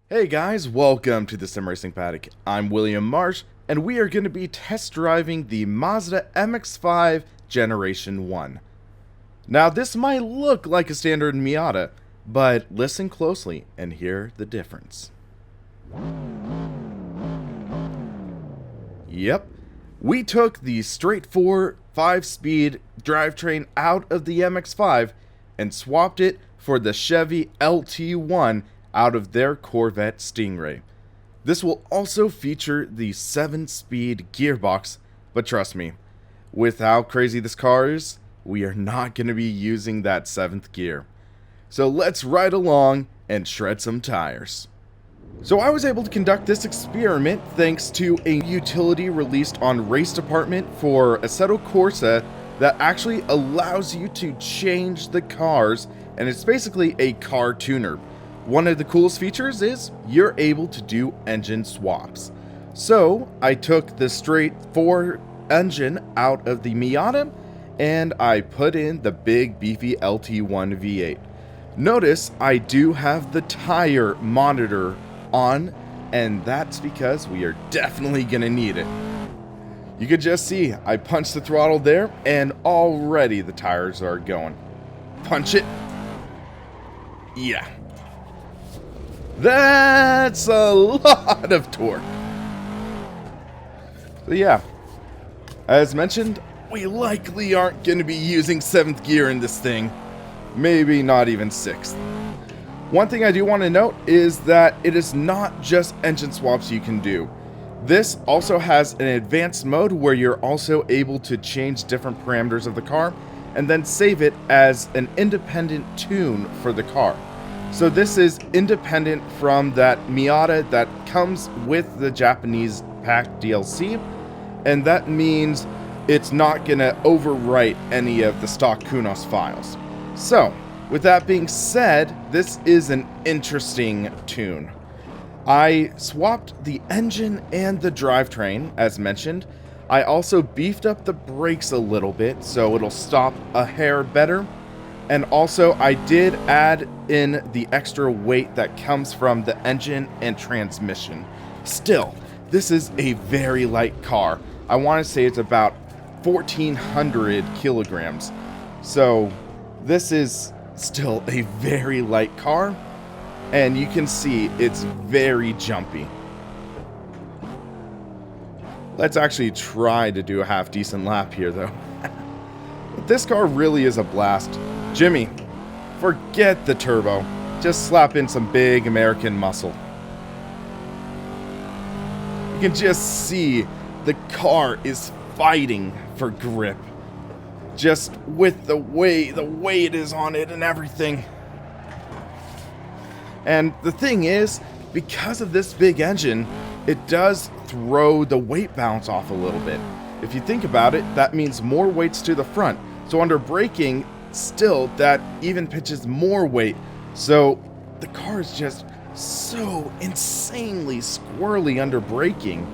Hey guys, welcome to the SimRacingPaddock. I'm William Marsh, and we are going to be test driving the Mazda MX-5 Generation 1. Now this might look like a standard Miata, but listen closely and hear the difference. Yep, we took the straight 4 5-speed drivetrain out of the MX-5 and swapped it for the Chevy LT1 out of their Corvette Stingray. This will also feature the 7-speed gearbox, but trust me, with how crazy this car is, we are not going to be using that 7th gear. So let's ride along and shred some tires. So I was able to conduct this experiment thanks to a utility released on Race Department for Assetto Corsa that actually allows you to change the cars, and it's basically a car tuner. One of the coolest features is you're able to do engine swaps. So I took the straight 4 engine out of the Miata and I put in the big beefy LT1 V8. Notice I do have the tire monitor on, and that's because we are definitely gonna need it. You could just see I punched the throttle there and already the tires are going. Punch it. Yeah. That's a lot of torque. So yeah, as mentioned, we likely aren't going to be using 7th gear in this thing. Maybe not even 6th. One thing I do want to note is that it is not just engine swaps you can do. This also has an advanced mode where you're also able to change different parameters of the car and then save it as an independent tune for the car. So this is independent from that Miata that comes with the Japanese pack DLC, and that means it's not going to overwrite any of the stock Kunos files. So, with that being said, this is an interesting tune. I swapped the engine and the drivetrain, as mentioned. I also beefed up the brakes a little bit so it'll stop a hair better. And also, I did add in the extra weight that comes from the engine and transmission. Still, this is a very light car. I want to say it's about 1,400 kilograms. So, this is still a very light car. And you can see it's very jumpy. Let's actually try to do a half decent lap here, though. This car really is a blast. Jimmy, forget the turbo. Just slap in some big American muscle. You can just see the car is fighting for grip. Just with the way it is on it and everything. And the thing is, because of this big engine, it does throw the weight balance off a little bit. If you think about it, that means more weights to the front. So under braking, still that even pitches more weight. So the car is just so insanely squirrely under braking.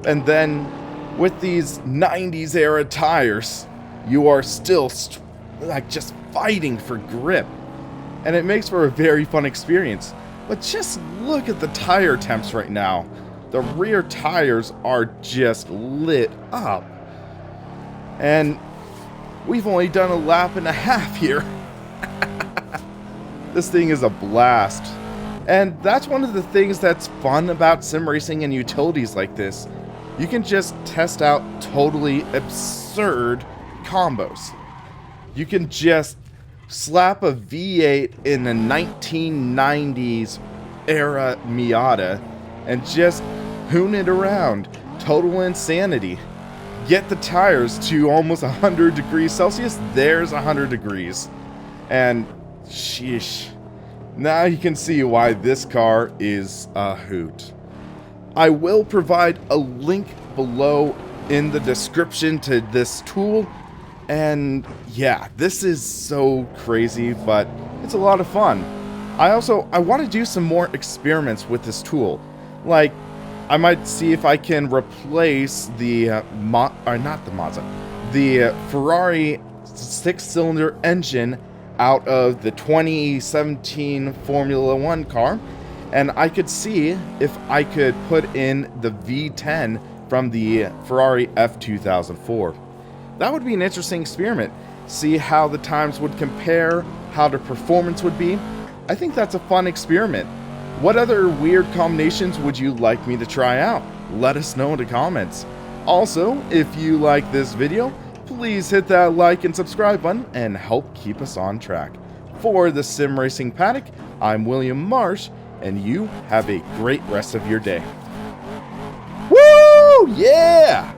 And then with these 90s era tires, you are still like just fighting for grip. And it makes for a very fun experience. But just look at the tire temps right now. The rear tires are just lit up. And we've only done a lap and a half here. This thing is a blast. And that's one of the things that's fun about sim racing and utilities like this. You can just test out totally absurd combos. You can just slap a V8 in a 1990s era Miata and just hoon it around. Total insanity. Get the tires to almost 100 degrees Celsius. There's 100 degrees. And sheesh. Now you can see why this car is a hoot. I will provide a link below in the description to this tool. And yeah, this is so crazy, but it's a lot of fun. I want to do some more experiments with this tool. Like, I might see if I can replace the the Ferrari 6-cylinder engine out of the 2017 Formula 1 car and I could see if I could put in the V10 from the Ferrari F2004. That would be an interesting experiment. See how the times would compare, how the performance would be. I think that's a fun experiment. What other weird combinations would you like me to try out? Let us know in the comments. Also, if you like this video, please hit that like and subscribe button and help keep us on track. For the Sim Racing Paddock, I'm William Marsh, and you have a great rest of your day. Woo! Yeah!